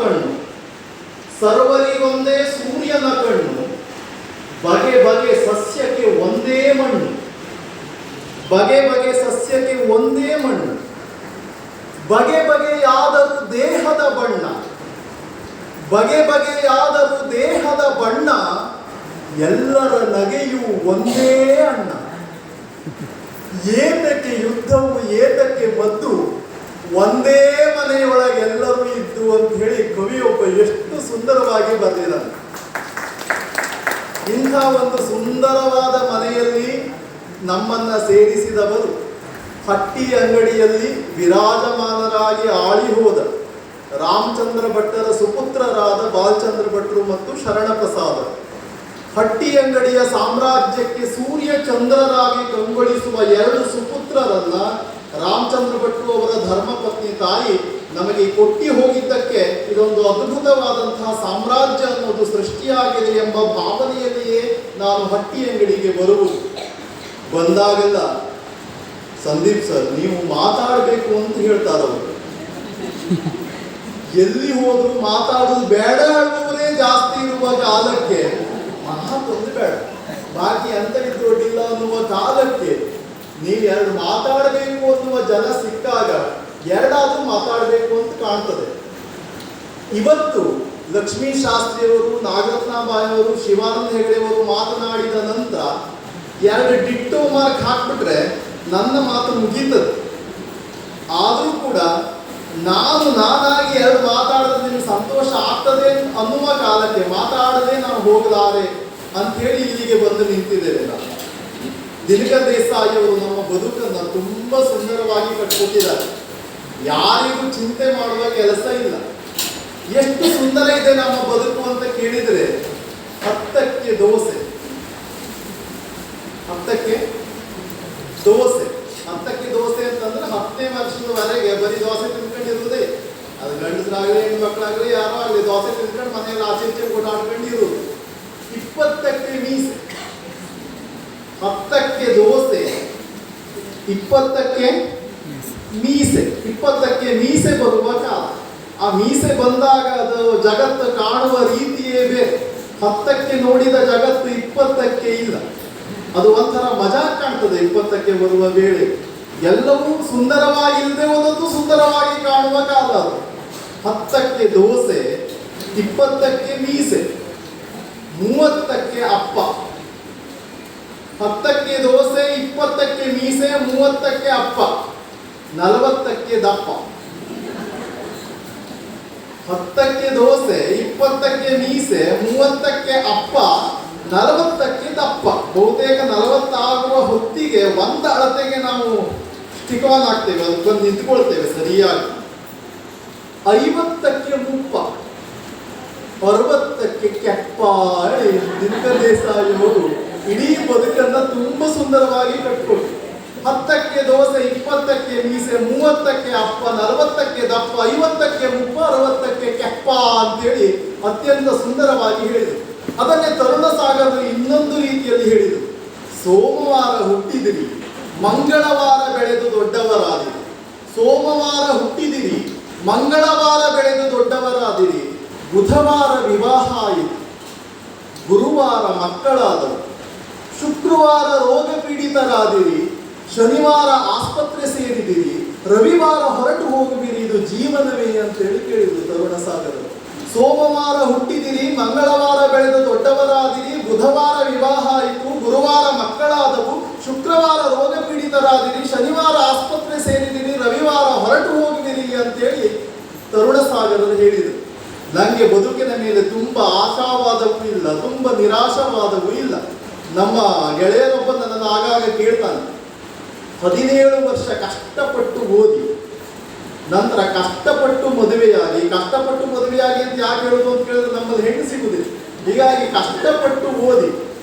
ಕಣ್ಣು, ಸರ್ವರಿಗೊಂದೇ ಸೂರ್ಯನ ಕಣ್ಣು, ಬಗೆ ಬಗೆ ಸಸ್ಯಕ್ಕೆ ಒಂದೇ ಮಣ್ಣು, ಬಗೆ ಬಗೆ ಸಸ್ಯಕ್ಕೆ ಒಂದೇ ಮಣ್ಣು, ಬಗೆ ಬಗೆಯಾದರೂ ದೇಹದ ಬಣ್ಣ, ಬಗೆ ಬಗೆಯಾದರೂ ದೇಹದ ಬಣ್ಣ, ಎಲ್ಲರ ನಗೆಯೂ ಒಂದೇ ಅಣ್ಣ. ಏತಕ್ಕೆ ಯುದ್ಧವು ಏತಕ್ಕೆ ಮದ್ದು, ಒಂದೇ ಮನೆಯೊಳಗೆ ಎಲ್ಲರೂ ಇದ್ದು ಅಂತ ಹೇಳಿ ಕವಿಯೊಬ್ಬ ಎಷ್ಟು ಸುಂದರವಾಗಿ ಬರೆದಿದ್ದಾನೆ. ಇಂಥ ಒಂದು ಸುಂದರವಾದ ಮನೆಯಲ್ಲಿ ನಮ್ಮನ್ನ ಸೇರಿಸಿದವರು ಹಟ್ಟಿ ಅಂಗಡಿಯಲ್ಲಿ ವಿರಾಜಮಾನರಾಗಿ ಆಳಿ ಹೋದ ರಾಮಚಂದ್ರ ಭಟ್ಟರ ಸುಪುತ್ರರಾದ ಬಾಲಚಂದ್ರ ಭಟ್ರು ಮತ್ತು ಶರಣಪ್ರಸಾದ. ಹಟ್ಟಿ ಅಂಗಡಿಯ ಸಾಮ್ರಾಜ್ಯಕ್ಕೆ ಸೂರ್ಯ ಚಂದ್ರರಾಗಿ ಕಂಗೊಳಿಸುವ ಎರಡು ಸುಪುತ್ರರನ್ನ ರಾಮಚಂದ್ರ ಭಟ್ರು ಅವರ ಧರ್ಮಪತ್ನಿ ತಾಯಿ ನಮಗೆ ಕೊಟ್ಟಿ ಹೋಗಿದ್ದಕ್ಕೆ ಇದೊಂದು ಅದ್ಭುತವಾದಂತಹ ಸಾಮ್ರಾಜ್ಯ ಅನ್ನೋದು ಸೃಷ್ಟಿಯಾಗಿದೆ ಎಂಬ ಭಾವನೆಯಲ್ಲಿಯೇ ನಾನು ಹಟ್ಟಿ ಅಂಗಡಿಗೆ ಬರುವುದು. ಬಂದಾಗೆಲ್ಲ ಸಂದೀಪ್ ಸರ್ ನೀವು ಮಾತಾಡಬೇಕು ಅಂತ ಹೇಳ್ತಾರವರು. ಎಲ್ಲಿ ಹೋದ್ರು ಮಾತಾಡೋದು ಬೇಡ ಹೇಳುವವರೇ ಜಾಸ್ತಿ ಇರುವ ಕಾಲಕ್ಕೆ ಮಾತೊಂದು ಬೇಡ, ಬಾಕಿ ಅಂತರಿದ್ದೊಡ್ಡಿಲ್ಲ ಅನ್ನುವ ಕಾಲಕ್ಕೆ ನೀವು ಎರಡು ಮಾತಾಡಬೇಕು ಅನ್ನುವ ಜನ ಸಿಕ್ಕಾಗ ಎರಡಾದ್ರೂ ಮಾತಾಡಬೇಕು ಅಂತ ಕಾಣ್ತದೆ. ಇವತ್ತು ಲಕ್ಷ್ಮೀ ಶಾಸ್ತ್ರಿಯವರು, ನಾಗರತ್ನಾಬಾಯಿಯವರು, ಶಿವಾನಂದ ಹೆಗಡೆಯವರು ಮಾತನಾಡಿದ ನಂತರ ಎರಡು ಡಿಟ್ಟೋ ಮಾರ್ಕ್ ಹಾಕ್ಬಿಟ್ರೆ ನನ್ನ ಮಾತು ಮುಗೀತದೆ. ಆದರೂ ಕೂಡ ನಾನಾಗಿ ಎರಡು ಮಾತಾಡಿದ್ರೆ ನಿಮಗೆ ಸಂತೋಷ ಆಗ್ತದೆ ಅನ್ನುವ ಕಾಲಕ್ಕೆ ಮಾತಾಡದೆ ನಾನು ಹೋಗಲಾರೆ ಅಂಥೇಳಿ ಇಲ್ಲಿಗೆ ಬಂದು ನಿಂತಿದ್ದೇವೆ. ನಾನು ದಿನಕರ್ ದೇಸಾಯಿ ಅವರು ನಮ್ಮ ಬದುಕನ್ನು ತುಂಬಾ ಸುಂದರವಾಗಿ ಕಟ್ಕೊಟ್ಟಿದ್ದಾರೆ. ಯಾರಿಗೂ ಚಿಂತೆ ಮಾಡುವ ಕೆಲಸ ಇಲ್ಲ. ಎಷ್ಟು ಸುಂದರ ಇದೆ ನಮ್ಮ ಬದುಕು ಅಂತ ಕೇಳಿದರೆ, 10ಕ್ಕೆ ದೋಸೆ, 10ಕ್ಕೆ ದೋಸೆ, 10ಕ್ಕೆ ದೋಸೆ ಅಂತಂದ್ರೆ 10ನೇ ವರ್ಷದವರೆಗೆ ಬರೀ ದೋಸೆ ತಿನ್ಕೊಂಡಿರುವುದೇ. ಅದು ಗಂಡಸರಾಗಲಿ ಹೆಣ್ಣು ಮಕ್ಕಳಾಗಲಿ ಯಾರೋ ಆಗಲಿ ದೋಸೆ ತಿನ್ಕೊಂಡು ಮನೆಯಲ್ಲಿ ಆಚೆ ಈಚೆ ಓಡಾಡ್ಕೊಂಡಿರುವುದು. 20ಕ್ಕೆ ಮೀಸೆ, 10ಕ್ಕೆ ದೋಸೆ, 20ಕ್ಕೆ ಮೀಸೆ, 20ಕ್ಕೆ ಮೀಸೆ ಬರುವ ಕಾಲ. ಆ ಮೀಸೆ ಬಂದಾಗ ಅದು ಜಗತ್ತು ಕಾಣುವ ರೀತಿಯೇ ಬೇರೆ. 10ಕ್ಕೆ ನೋಡಿದ ಜಗತ್ತು 20ಕ್ಕೆ ಇಲ್ಲ. ಅದು ಒಂಥರ ಮಜಾ ಕಾಣ್ತದೆ. 20ಕ್ಕೆ ಬರುವ ವೇಳೆ ಎಲ್ಲವೂ ಸುಂದರವಾಗಿಲ್ಲದೆ ಹೋದದ್ದು ಸುಂದರವಾಗಿ ಕಾಣುವ ಕಾಲ ಅದು. 10ಕ್ಕೆ ದೋಸೆ, 20ಕ್ಕೆ ಮೀಸೆ, 30ಕ್ಕೆ ಅಪ್ಪ. 10ಕ್ಕೆ ದೋಸೆ, 20ಕ್ಕೆ ಮೀಸೆ, 30ಕ್ಕೆ ಅಪ್ಪ, 40ಕ್ಕೆ ದಪ್ಪ. 10ಕ್ಕೆ ದೋಸೆ, 20ಕ್ಕೆ ಮೀಸೆ, 30ಕ್ಕೆ ಅಪ್ಪ, 40ಕ್ಕೆ ದಪ್ಪ. ಬಹುತೇಕ 40 ಆಗುವ ಹೊತ್ತಿಗೆ ಒಂದು ಅಳತೆಗೆ ನಾವು ಸ್ಟಿಕ್ ಆನ್ ಆಗ್ತೇವೆ, ಅದಕ್ಕೆ ಬಂದು ನಿಂತ್ಕೊಳ್ತೇವೆ ಸರಿಯಾಗಿ. 50ಕ್ಕೆ ಮುಪ್ಪ, 60ಕ್ಕೆ ಕೆಪ್ಪ. ದಿನಕರ್ ದೇಸಾಯಿ ಅವರು ಇಡೀ ಬದುಕನ್ನ ತುಂಬಾ ಸುಂದರವಾಗಿ ಕಟ್ಕೊಳ್ತಾರೆ. 10ಕ್ಕೆ ದೋಸೆ, 20ಕ್ಕೆ ಮೀಸೆ, 30ಕ್ಕೆ ಅಪ್ಪ, 40ಕ್ಕೆ ದಪ್ಪ, 50ಕ್ಕೆ ಮುಪ್ಪ, 60ಕ್ಕೆ ಕೆಪ್ಪ ಅಂತೇಳಿ ಅತ್ಯಂತ ಸುಂದರವಾಗಿ ಹೇಳಿದರು. ಅದನ್ನೇ ತರುಣ ಸಾಗರರು ಇನ್ನೊಂದು ರೀತಿಯಲ್ಲಿ ಹೇಳಿದರು. ಸೋಮವಾರ ಹುಟ್ಟಿದಿರಿ, ಮಂಗಳವಾರ ಬೆಳೆದು ದೊಡ್ಡವರಾದಿರಿ. ಸೋಮವಾರ ಹುಟ್ಟಿದಿರಿ, ಮಂಗಳವಾರ ಬೆಳೆದು ದೊಡ್ಡವರಾದಿರಿ. ಬುಧವಾರ ವಿವಾಹ ಆಯಿತು, ಗುರುವಾರ ಮಕ್ಕಳಾದವು. ಶುಕ್ರವಾರ ರೋಗ ಪೀಡಿತರಾದಿರಿ, ಶನಿವಾರ ಆಸ್ಪತ್ರೆ ಸೇರಿದಿರಿ, ರವಿವಾರ ಹೊರಟು ಹೋಗುವಿರಿ. ಇದು ಜೀವನವೇ ಅಂತೇಳಿ ಕೇಳಿದ್ರು ತರುಣ ಸಾಗರರು. ಸೋಮವಾರ ಹುಟ್ಟಿದಿರಿ, ಮಂಗಳವಾರ ಬೆಳೆದು ದೊಡ್ಡವರಾದಿರಿ, ಬುಧವಾರ ವಿವಾಹ ಆಯಿತು, ಗುರುವಾರ ಮಕ್ಕಳಾದವು, ಶುಕ್ರವಾರ ರೋಗ ಪೀಡಿತರಾದಿರಿ, ಶನಿವಾರ ಆಸ್ಪತ್ರೆ ಸೇರಿದಿರಿ, ರವಿವಾರ ಹೊರಟು ಹೋಗುವಿರಿ ಅಂತೇಳಿ ತರುಣ ಸಾಗರರು ಹೇಳಿದರು. ನನಗೆ ಬದುಕಿನ ಮೇಲೆ ತುಂಬ ಆಶಾವಾದವೂ ಇಲ್ಲ, ತುಂಬ ನಿರಾಶಾವಾದವೂ ಇಲ್ಲ. ನಮ್ಮ ಗೆಳೆಯರೊಬ್ಬ ನನ್ನನ್ನು ಆಗಾಗ ಕೇಳ್ತಾನೆ, 17 ವರ್ಷ ಕಷ್ಟಪಟ್ಟು ಓದಿ ನಂತರ ಕಷ್ಟಪಟ್ಟು ಮದುವೆಯಾಗಿ ಅಂತ ಯಾಕೆ ಹೇಳೋದು ಅಂತ ಕೇಳಿದ್ರೆ ನಮ್ಮಲ್ಲಿ ಹೆಣ್ಣು ಸಿಗುವುದಿಲ್ಲ. ಹೀಗಾಗಿ ಕಷ್ಟಪಟ್ಟು ಓದಿ,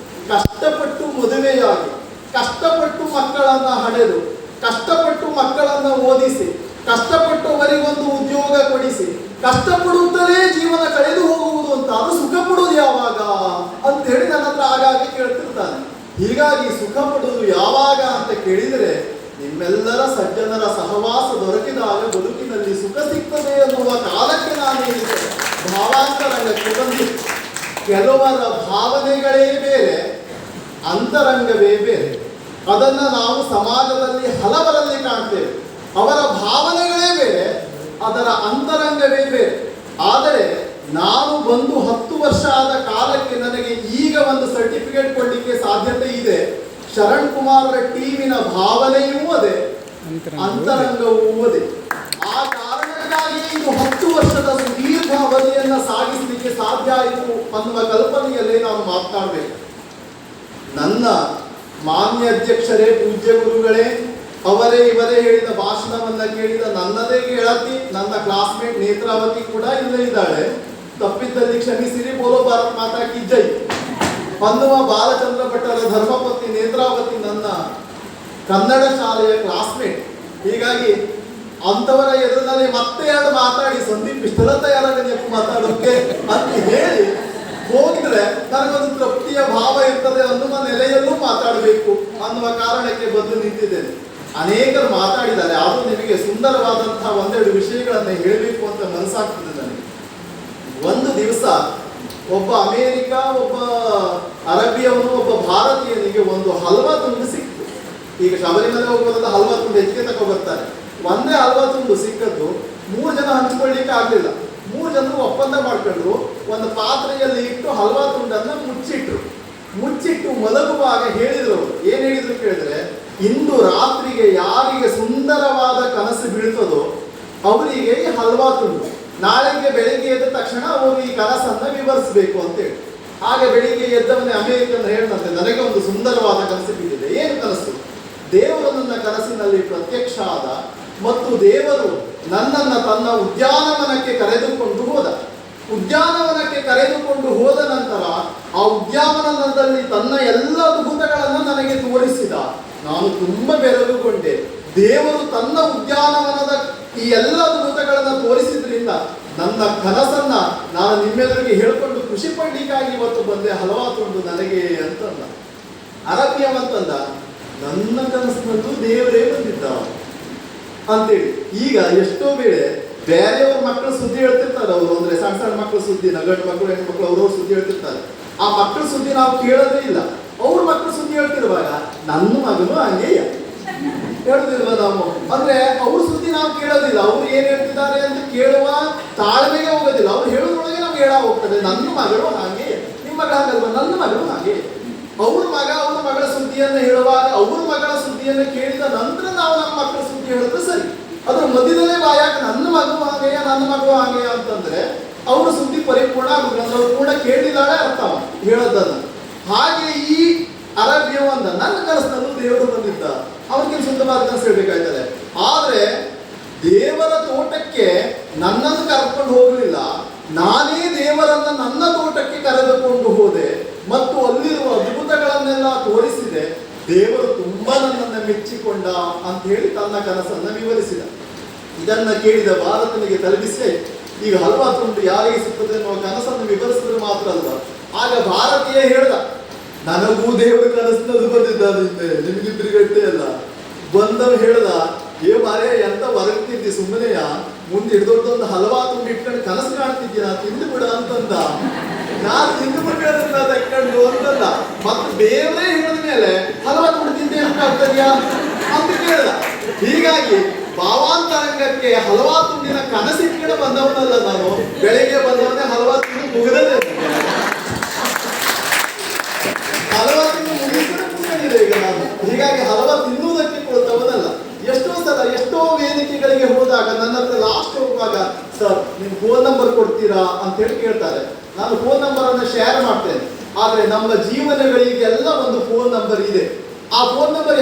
ಕಷ್ಟಪಟ್ಟು ಮದುವೆಯಾಗಿ, ಕಷ್ಟಪಟ್ಟು ಮಕ್ಕಳನ್ನ ಹಡೆದು, ಕಷ್ಟಪಟ್ಟು ಮಕ್ಕಳನ್ನ ಓದಿಸಿ, ಕಷ್ಟಪಟ್ಟು ಅವರಿಗೊಂದು ಉದ್ಯೋಗ ಕೊಡಿಸಿ, ಕಷ್ಟಪಡುತ್ತಲೇ ಜೀವನ ಕಳೆದು ಹೋಗುವುದು ಅಂತ, ಅದು ಸುಖ ಪಡುವುದು ಯಾವಾಗ ಅಂತೇಳಿ ನನ್ನ ಹತ್ರ ಆಗಾಗ ಕೇಳ್ತಿರ್ತಾನೆ. ಹೀಗಾಗಿ ಸುಖ ಪಡುವುದು ಯಾವಾಗ ಅಂತ ಕೇಳಿದರೆ ನಿಮ್ಮೆಲ್ಲರ ಸಜ್ಜನರ ಸಹವಾಸ ದೊರಕಿದಾಗ ಬದುಕಿನಲ್ಲಿ ಸುಖ ಸಿಗ್ತದೆ ಅನ್ನುವ ಕಾಲಕ್ಕೆ ನಾನು ಹೇಳಿದೆ. ಬಾಹ್ಯಾಂತರಂಗಕ್ಕೆ ಬಂದಿತ್ತು. ಕೆಲವರ ಭಾವನೆಗಳೇ ಬೇರೆ, ಅಂತರಂಗವೇ ಬೇರೆ. ಅದನ್ನ ನಾವು ಸಮಾಜದಲ್ಲಿ ಹಲವರಲ್ಲಿ ಕಾಣ್ತೇವೆ. ಅವರ ಭಾವನೆಗಳೇ ಬೇರೆ, ಅದರ ಅಂತರಂಗವೇ ಬೇರೆ. ಆದರೆ ನಾನು ಬಂದು 10 ವರ್ಷ ಆದ ಕಾಲಕ್ಕೆ ನನಗೆ ಈಗ ಒಂದು ಸರ್ಟಿಫಿಕೇಟ್ ಕೊಡಲಿಕ್ಕೆ ಸಾಧ್ಯತೆ ಇದೆ. ಶರಣ್ ಕುಮಾರರ ಟೀಮಿನ ಭಾವನೆಯೂ ಅದೇ, ಅಂತರಂಗವೂ ಅದೇ. ಆ ಕಾರಣಕ್ಕಾಗಿ ಇದು 10 ವರ್ಷದ ಸುದೀರ್ಘ ಅವಧಿಯನ್ನ ಸಾಗಿಸಲಿಕ್ಕೆ ಸಾಧ್ಯ ಆಯಿತು ಅನ್ನುವ ಕಲ್ಪನೆಯಲ್ಲೇ ನಾವು ಮಾತನಾಡಬೇಕು. ನನ್ನ ಮಾನ್ಯ ಅಧ್ಯಕ್ಷರೇ, ಪೂಜ್ಯ ಗುರುಗಳೇ, ಅವರೇ ಇವರೇ ಹೇಳಿದ ಭಾಷಣವನ್ನ ಕೇಳಿದ ನನ್ನದೇ ಗೆಳತಿ, ನನ್ನ ಕ್ಲಾಸ್ಮೇಟ್ ನೇತ್ರಾವತಿ ಕೂಡ ಇಲ್ಲೇ ಇದ್ದಾಳೆ. ತಪ್ಪಿದ್ದಲ್ಲಿ ಕ್ಷಮಿಸಿರಿ. ಬೋಲೋ ಭಾರತ್ ಮಾತಾ ಕಿ ಜೈ ಅನ್ನುವ ಬಾಲಚಂದ್ರ ಭಟ್ಟರ ಧರ್ಮಪತ್ನಿ ನೇತ್ರಾವತಿ ನನ್ನ ಕನ್ನಡ ಶಾಲೆಯ ಕ್ಲಾಸ್ಮೇಟ್. ಹೀಗಾಗಿ ಅಂತವರ ಎದುರಿನಲ್ಲಿ ಮತ್ತೆ ಎರಡು ಮಾತಾಡಿ ಸಂದೀಪ್ ಇಷ್ಟೆಲ್ಲ ತಯಾರಾಗಬೇಕು ಮಾತಾಡೋಕೆ ಅಂತ ಹೇಳಿ ಹೋಗಿದ್ರೆ ನನಗೊಂದು ತೃಪ್ತಿಯ ಭಾವ ಇರ್ತದೆ ಅನ್ನುವ ನೆಲೆಯಲ್ಲೂ ಮಾತಾಡಬೇಕು ಅನ್ನುವ ಕಾರಣಕ್ಕೆ ಬಂದು ನಿಂತಿದ್ದೇನೆ. ಅನೇಕರು ಮಾತಾಡಿದ್ದಾರೆ, ಆದರೂ ನಿಮಗೆ ಸುಂದರವಾದಂತಹ ಒಂದೆರಡು ವಿಷಯಗಳನ್ನು ಹೇಳಬೇಕು ಅಂತ ಮನಸ್ಸಾಗ್ತದೆ ನನಗೆ. ಒಂದು ದಿವಸ ಒಬ್ಬ ಅಮೇರಿಕ, ಒಬ್ಬ ಅರಬಿಯವನು, ಒಬ್ಬ ಭಾರತೀಯನಿಗೆ ಒಂದು ಹಲ್ವಾ ತುಂಡು ಸಿಕ್ತು. ಈಗ ಶಬರಿಮಲೆ ಹೋಗೋದ್ರಿಂದ ಹಲ್ವಾ ತುಂಡು ಹೆಚ್ಚಿಗೆ ತಗೋ ಬರ್ತಾರೆ. ಒಂದೇ ಹಲ್ವಾ ತುಂಡು ಸಿಕ್ಕದ್ದು, 3 ಜನ ಹಂಚಿಕೊಳ್ಳಿಕ್ಕೆ ಆಗಲಿಲ್ಲ. 3 ಜನರು ಒಪ್ಪಂದ ಮಾಡ್ಕೊಂಡ್ರು. ಒಂದು ಪಾತ್ರೆಯಲ್ಲಿ ಇಟ್ಟು ಹಲ್ವಾ ತುಂಡನ್ನ ಮುಚ್ಚಿಟ್ಟು ಮಲಗುವಾಗ ಹೇಳಿದ್ರು. ಏನ್ ಹೇಳಿದ್ರು ಕೇಳಿದ್ರೆ, ಇಂದು ರಾತ್ರಿಗೆ ಯಾರಿಗೆ ಸುಂದರವಾದ ಕನಸು ಬೀಳ್ತದೋ ಅವರಿಗೆ ಈ ಹಲ್ವಾ ತುಂಡು, ನಾಳೆಗೆ ಬೆಳಿಗ್ಗೆ ಎದ್ದ ತಕ್ಷಣ ಅವರು ಈ ಕನಸನ್ನ ವಿವರಿಸಬೇಕು ಅಂತೇಳಿ. ಹಾಗೆ ಬೆಳಿಗ್ಗೆ ಎದ್ದವನೇ ಅಮೇರಿಕನ್ ಹೇಳಿದಂತೆ, ನನಗೆ ಒಂದು ಸುಂದರವಾದ ಕನಸು ಬಿದ್ದಿದೆ. ಏನು ಕನಸು? ದೇವರು ನನ್ನ ಕನಸಿನಲ್ಲಿ ಪ್ರತ್ಯಕ್ಷ ಆದ ಮತ್ತು ದೇವರು ನನ್ನನ್ನು ತನ್ನ ಉದ್ಯಾನವನಕ್ಕೆ ಕರೆದುಕೊಂಡು ಹೋದ. ಉದ್ಯಾನವನಕ್ಕೆ ಕರೆದುಕೊಂಡು ಹೋದ ನಂತರ ಆ ಉದ್ಯಾನವನದಲ್ಲಿ ತನ್ನ ಎಲ್ಲ ಅದ್ಭುತಗಳನ್ನು ನನಗೆ ತೋರಿಸಿದ. ನಾನು ತುಂಬಾ ಬೆರಗುಗೊಂಡೆ. ದೇವರು ತನ್ನ ಉದ್ಯಾನವನದ ಈ ಎಲ್ಲ ಅದ್ಭುತಗಳನ್ನು ತೋರಿಸಿದ್ರಿಂದ ನನ್ನ ಕನಸನ್ನ ನಾನು ನಿಮ್ಮೆದುರಿಗೆ ಹೇಳ್ಕೊಂಡು ಖುಷಿ ಪಡ್ಲಿಕ್ಕಾಗಿ ಇವತ್ತು ಬಂದೆ, ಹಲವಾ ತುಂಡು ನನಗೆ ಅಂತಂದ. ಅರಬ್ಯವಂತಂದ, ನನ್ನ ಕನಸಿನಲ್ಲೂ ದೇವರೇ ಬಂದಿದ್ದ ಅಂತೇಳಿ. ಈಗ ಎಷ್ಟೋ ವೇಳೆ ಬೇರೆಯವ್ರ ಮಕ್ಕಳ ಸುದ್ದಿ ಹೇಳ್ತಿರ್ತಾರೆ ಅವರು, ಅಂದ್ರೆ ಸಣ್ಣ ಸಣ್ಣ ಮಕ್ಕಳ ಸುದ್ದಿ, ಗಂಡು ಮಕ್ಕಳು ಹೆಣ್ಣು ಮಕ್ಕಳು ಅವ್ರವ್ರ ಸುದ್ದಿ ಹೇಳ್ತಿರ್ತಾರೆ. ಆ ಮಕ್ಕಳ ಸುದ್ದಿ ನಾವು ಕೇಳೋದೇ ಇಲ್ಲ. ಅವ್ರ ಮಕ್ಕಳ ಸುದ್ದಿ ಹೇಳ್ತಿರುವಾಗ ನನ್ನ ಮಗನು ಹಂಗೆಯ ಹೇಳುದಿಲ್ವ ನಾವು? ಅಂದ್ರೆ ಅವ್ರ ಸುದ್ದಿ ನಾವು ಕೇಳೋದಿಲ್ಲ. ಅವ್ರು ಏನ್ ಹೇಳ್ತಿದ್ದಾರೆ ಅಂತ ಕೇಳುವ ತಾಳ್ಮೆಗೆ ಹೋಗೋದಿಲ್ಲ. ಅವ್ರು ಹೇಳೋದ್ರೊಳಗೆ ನಮ್ಗೆ ಹೇಳ ಹೋಗ್ತದೆ, ನನ್ನ ಮಗಳು ಹಾಗೆ, ನಿಮ್ಮ ಮಗ ಹಾಗಲ್ವ, ನನ್ನ ಮಗಳು ಹಾಗೆ. ಅವ್ರ ಮಗಳ ಸುದ್ದಿಯನ್ನು ಹೇಳುವಾಗ ಅವ್ರ ಮಗಳ ಸುದ್ದಿಯನ್ನು ಕೇಳಿದ ನಂತರ ನಾವು ನಮ್ಮ ಮಕ್ಕಳ ಸುದ್ದಿ ಹೇಳಿದ್ರೆ ಸರಿ. ಅದ್ರ ಮಧ್ಯದಲ್ಲೇ ಬಾಯಾಗ ನನ್ನ ಮಗು ಹಾಗೆಯ, ನನ್ನ ಮಗಳು ಹಾಗೆಯ ಅಂತಂದ್ರೆ ಅವ್ರ ಸುದ್ದಿ ಪರಿಪೂರ್ಣ ಆಗುದಿಲ್ಲ. ಅವ್ರು ಕೂಡ ಕೇಳಿದಾಳೆ ಅರ್ಥ ಹೇಳೋದನ್ನ. ಹಾಗೆ ಈ ಅರಬ್ಯವಂದ, ನನ್ನ ಕನಸಿನಲ್ಲೂ ದೇವರು ಬಂದಿದ್ದ. ಅವನಿಗೆ ಸುಂದರವಾದ ಕನಸು ಹೇಳ್ಬೇಕಾಯ್ತದೆ. ಆದ್ರೆ ದೇವರ ತೋಟಕ್ಕೆ ನನ್ನನ್ನು ಕರ್ಕೊಂಡು ಹೋಗಲಿಲ್ಲ, ನಾನೇ ದೇವರನ್ನ ನನ್ನ ತೋಟಕ್ಕೆ ಕರೆದುಕೊಂಡು ಹೋದೆ ಮತ್ತು ಅಲ್ಲಿರುವ ಅದ್ಭುತಗಳನ್ನೆಲ್ಲ ತೋರಿಸಿದೆ. ದೇವರು ತುಂಬಾ ನನ್ನನ್ನು ಮೆಚ್ಚಿಕೊಂಡ ಅಂತ ಹೇಳಿ ತನ್ನ ಕನಸನ್ನ ವಿವರಿಸಿದ. ಇದನ್ನ ಕೇಳಿದ ಭಾರತನಿಗೆ ತಲುಪಿಸಿ, ಈಗ ಹಲ್ವಾ ತುಂಡು ಯಾರಿಗೆ ಸಿಗ್ತದೆ ಅನ್ನುವ ಕನಸನ್ನು ವಿವರಿಸಿದ್ರೆ ಮಾತ್ರ ಅಲ್ವಾ. ಆಗ ಭಾರತೀಯ ಹೇಳ್ದ, ನನಗೂ ದೇವರು ಕನಸಿನಲ್ಲಿ ಬಂದಿದ್ದಾನೆ, ನಿಮ್ಗಿಬ್ಬರಿಗಟ್ಟೆ ಅಲ್ಲ. ಬಂದವ ಹೇಳ್ದ, ಏ ಮಾರೇ ಎಂತ ಹೊರಗ್ತಿದ್ದಿ ಸುಮ್ಮನೆಯ, ಮುಂದೆ ಹಿಡಿದೊಡ್ಡೊಂದು ಹಲವಾ ತುಂಡು ಇಟ್ಕೊಂಡು ಕನಸು ಕಾಣ್ತಿದ್ದೀನ, ತಿಂದು ಬಿಡ ಅಂತಂದ. ನಾನು ತಿಂದು ಬಿಡ್ಬೇಕಂತ ತಕ್ಕೊಂಡು ಅಂತಂದ. ಮತ್ತೆ ದೇವರೇ ಹೇಳಿದ ಮೇಲೆ ಹಲವಾ ತುಂಡು ತಿಂದೆ ಆಗ್ತದ್ಯಾ ಅಂತ ಕೇಳ್ದ. ಹೀಗಾಗಿ ಭಾವಾಂತರಂಗಕ್ಕೆ ಹಲವಾ ತುಂಡಿನ ಕನಸಿಟ್ಕೊಂಡು ಬಂದವನಲ್ಲ ನಾನು. ಬೆಳಿಗ್ಗೆ ಬಂದವನೇ ಹಲವಾ ತುಂಡು ಮುಗಿದದೆ, ಹಲವಾ ತಿಂದು ಮುಗಿಸಿದ್ರೆ ಕೂತ್ಕೊಂಡಿದೆ ಈಗ ನಾನು. ಹೀಗಾಗಿ ಹಲವಾ ತಿನ್ನುವುದಕ್ಕೆ ಕೊಡ್ತವನಲ್ಲ. ಎಷ್ಟೋ ವೇದಿಕೆಗಳಿಗೆ ಹೋದಾಗ ನನ್ನ ಹತ್ರ ಲಾಸ್ಟ್ ಹೋಗುವಾಗ, ಸರ್ ನಿಮ್ ಫೋನ್ ನಂಬರ್ ಕೊಡ್ತೀರಾ ಅಂತ ಹೇಳಿ ಕೇಳ್ತಾರೆ. ನಾನು ಫೋನ್ ನಂಬರ್ ಅನ್ನು ಶೇರ್ ಮಾಡ್ತೇನೆ. ಆದ್ರೆ ನಮ್ಮ ಜೀವನಗಳಿಗೆಲ್ಲ ಒಂದು ಫೋನ್ ನಂಬರ್ ಇದೆ. ಆ ಫೋನ್ ನಂಬರ್